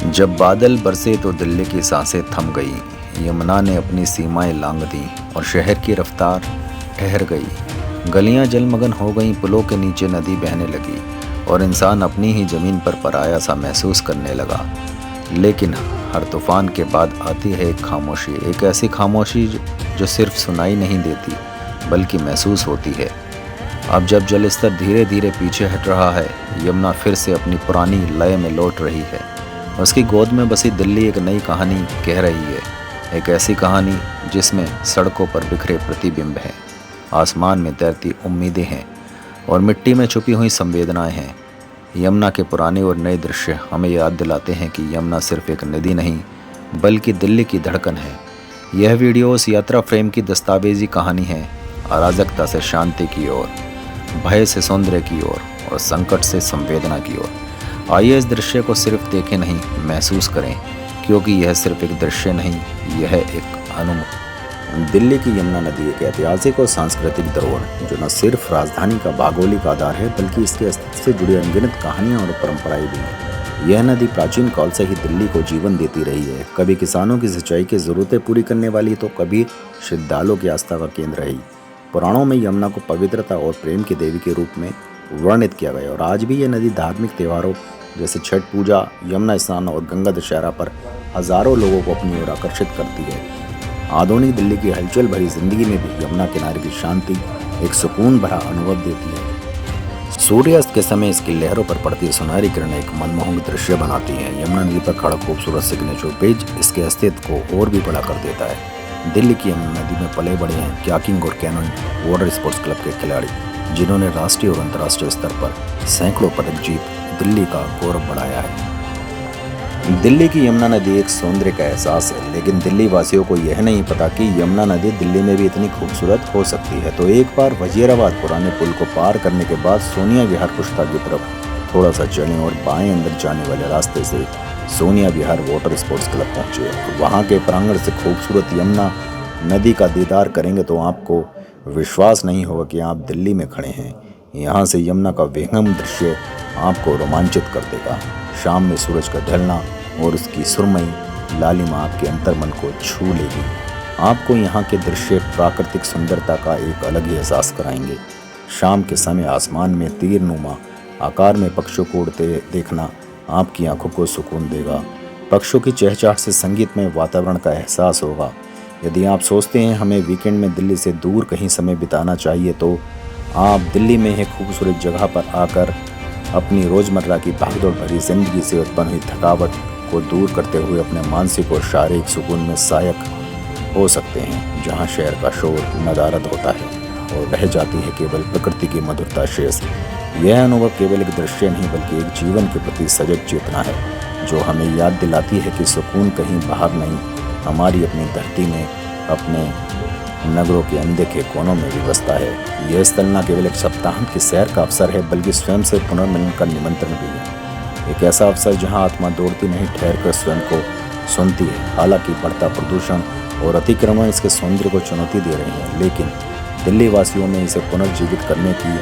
जब बादल बरसे तो दिल्ली की सांसें थम गई। यमुना ने अपनी सीमाएं लांघ दी और शहर की रफ्तार ठहर गई। गलियां जलमग्न हो गईं, पुलों के नीचे नदी बहने लगी और इंसान अपनी ही ज़मीन पर पराया सा महसूस करने लगा। लेकिन हर तूफान के बाद आती है एक खामोशी, एक ऐसी खामोशी जो सिर्फ सुनाई नहीं देती बल्कि महसूस होती है। अब जब जलस्तर धीरे धीरे पीछे हट रहा है, यमुना फिर से अपनी पुरानी लय में लौट रही है। उसकी गोद में बसी दिल्ली एक नई कहानी कह रही है, एक ऐसी कहानी जिसमें सड़कों पर बिखरे प्रतिबिंब हैं, आसमान में तैरती उम्मीदें हैं और मिट्टी में छुपी हुई संवेदनाएं हैं। यमुना के पुराने और नए दृश्य हमें याद दिलाते हैं कि यमुना सिर्फ एक नदी नहीं बल्कि दिल्ली की धड़कन है। यह वीडियो उस यात्रा फ्रेम की दस्तावेजी कहानी है, अराजकता से शांति की ओर, भय से सौंदर्य की ओर और संकट से संवेदना की ओर। आइए इस दृश्य को सिर्फ देखें नहीं, महसूस करें, क्योंकि यह सिर्फ एक दृश्य नहीं, यह एक अनुभव। दिल्ली की यमुना नदी एक ऐतिहासिक और सांस्कृतिक धरोहर जो न सिर्फ राजधानी का भौगोलिक आधार है बल्कि इसके अस्तित्व से जुड़ी अनगिनत कहानियां और परंपराएं भी हैं। यह नदी प्राचीन काल से ही दिल्ली को जीवन देती रही है, कभी किसानों की सिंचाई की जरूरतें पूरी करने वाली तो कभी श्रद्धालुओं की आस्था का केंद्र रही। पुराणों में यमुना को पवित्रता और प्रेम की देवी के रूप में वर्णित किया गया और आज भी यह नदी धार्मिक त्योहारों जैसे छठ पूजा, यमुना स्नान और गंगा दशहरा पर हजारों लोगों को अपनी ओर आकर्षित करती है। आधुनिक दिल्ली की हलचल भरी जिंदगी में भी यमुना किनारे की शांति एक सुकून भरा अनुभव देती है। सूर्यास्त के समय इसकी लहरों पर पड़ती सुनहरी किरणें एक मनमोहक दृश्य बनाती हैं। यमुना नदी पर खड़ा खूबसूरत सिग्नेचर पेज इसके अस्तित्व को और भी बड़ा कर देता है। दिल्ली की यमुना नदी में पले बड़े हैं कयाकिंग और कैनोइंग वाटर स्पोर्ट्स क्लब के खिलाड़ी, जिन्होंने राष्ट्रीय और अंतर्राष्ट्रीय स्तर पर सैकड़ों पदक जीत दिल्ली का गौरव बढ़ाया है। दिल्ली की यमुना नदी एक सौंदर्य का एहसास है, लेकिन दिल्ली वासियों को यह नहीं पता कि यमुना नदी दिल्ली में भी इतनी खूबसूरत हो सकती है। तो एक बार वजीराबाद पुराने पुल को पार करने के बाद सोनिया विहार कुश्ता की तरफ थोड़ा सा चलें और बाएं अंदर जाने वाले रास्ते से सोनिया विहार वाटर स्पोर्ट्स क्लब पहुंचे। वहां के प्रांगण से खूबसूरत यमुना नदी का दीदार करेंगे तो आपको विश्वास नहीं होगा कि आप दिल्ली में खड़े हैं। यहाँ से यमुना का विहंगम दृश्य आपको रोमांचित कर देगा। शाम में सूरज का ढलना और उसकी सुरमई लालिमा आपके अंतर्मन को छू लेगी। आपको यहाँ के दृश्य प्राकृतिक सुंदरता का एक अलग ही एहसास कराएंगे। शाम के समय आसमान में तीरनुमा आकार में पक्षियों को उड़ते देखना आपकी आंखों को सुकून देगा। पक्षियों की चहचहाट से संगीतमय वातावरण का एहसास होगा। यदि आप सोचते हैं हमें वीकेंड में दिल्ली से दूर कहीं समय बिताना चाहिए तो आप दिल्ली में एक खूबसूरत जगह पर आकर अपनी रोज़मर्रा की भागदौड़ भरी जिंदगी से उत्पन्न हुई थकावट को दूर करते हुए अपने मानसिक और शारीरिक सुकून में सहायक हो सकते हैं, जहां शहर का शोर नदारद होता है और रह जाती है केवल प्रकृति की मधुरता शेष। यह अनुभव केवल एक दृश्य नहीं बल्कि एक जीवन के प्रति सजग चेतना है, जो हमें याद दिलाती है कि सुकून कहीं बाहर नहीं, हमारी अपनी धरती में, अपने नगरों के अनदेखे कोनों में भी बसता है। यह स्थल न केवल एक सप्ताहांत की सैर का अवसर है बल्कि स्वयं से पुनर्मिलन का निमंत्रण भी है। एक ऐसा अवसर जहां आत्मा दौड़ती नहीं, ठहर कर स्वयं को सुनती है। हालांकि बढ़ता प्रदूषण और अतिक्रमण इसके सौंदर्य को चुनौती दे रहे हैं, लेकिन दिल्ली वासियों में इसे पुनर्जीवित करने की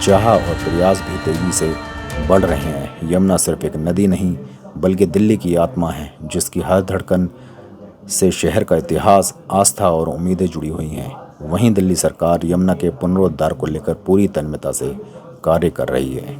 चाह और प्रयास भी तेजी से बढ़ रहे हैं। यमुना सिर्फ एक नदी नहीं बल्कि दिल्ली की आत्मा है, जिसकी हर धड़कन से शहर का इतिहास, आस्था और उम्मीदें जुड़ी हुई हैं। वहीं दिल्ली सरकार यमुना के पुनरुद्धार को लेकर पूरी तन्मयता से कार्य कर रही है।